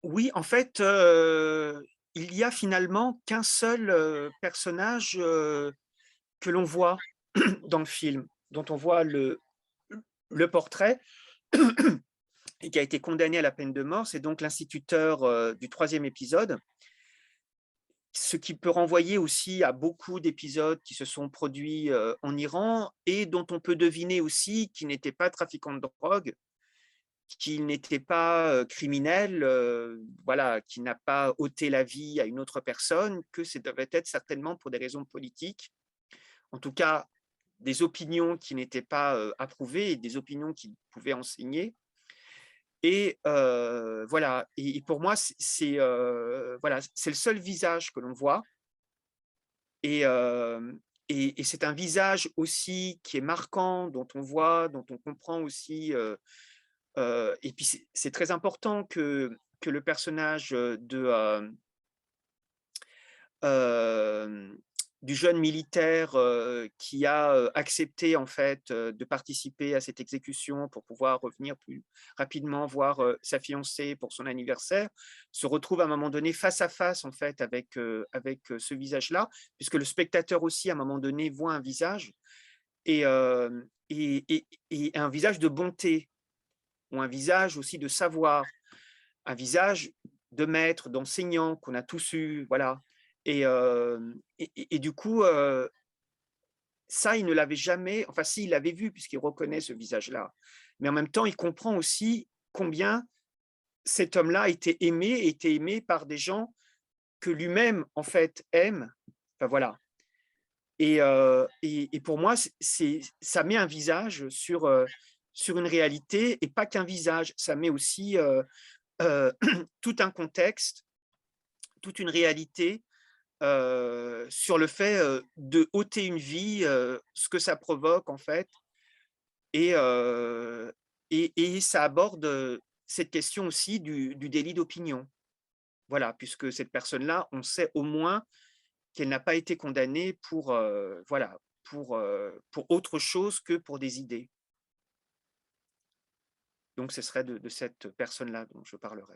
Oui, en fait, il y a finalement qu'un seul, personnage, que l'on voit dans le film, dont on voit le portrait et qui a été condamné à la peine de mort. C'est donc l'instituteur, du 3e épisode. Ce qui peut renvoyer aussi à beaucoup d'épisodes qui se sont produits, en Iran et dont on peut deviner aussi qu'il n'était pas trafiquant de drogue, qu'il n'était pas, criminel, voilà, qu'il n'a pas ôté la vie à une autre personne, que ça devait être certainement pour des raisons politiques. En tout cas, des opinions qui n'étaient pas, approuvées et des opinions qu'il pouvait enseigner et voilà et pour moi, voilà, c'est le seul visage que l'on voit et hem et c'est un visage aussi qui est marquant, dont on voit, dont on comprend aussi, et puis c'est très important que le personnage, hem, du jeune militaire, qui a, accepté en fait, de participer à cette exécution pour pouvoir revenir plus rapidement voir, sa fiancée pour son anniversaire, se retrouve à un moment donné face à face en fait avec ce visage-là, puisque le spectateur aussi à un moment donné voit un visage et hem et un visage de bonté ou un visage aussi de savoir, un visage de maître, d'enseignant qu'on a tous eu, voilà et du coup, ça, il ne l'avait jamais enfin si, il l'avait vu puisqu'il reconnaît ce visage-là. Mais en même temps, il comprend aussi combien cet homme-là était aimé par des gens que lui-même, en fait, aime. Enfin voilà et pour moi, c'est ça met un visage sur une réalité et pas qu'un visage. Ça met aussi, tout un contexte, toute une réalité, sur le fait, de ôter une vie, ce que ça provoque en fait et ça aborde, cette question aussi du délit d'opinion. Voilà, puisque cette personne-là, on sait au moins qu'elle n'a pas été condamnée voilà, pour autre chose que pour des idées. Donc ce serait de cette personne-là dont je parlerai.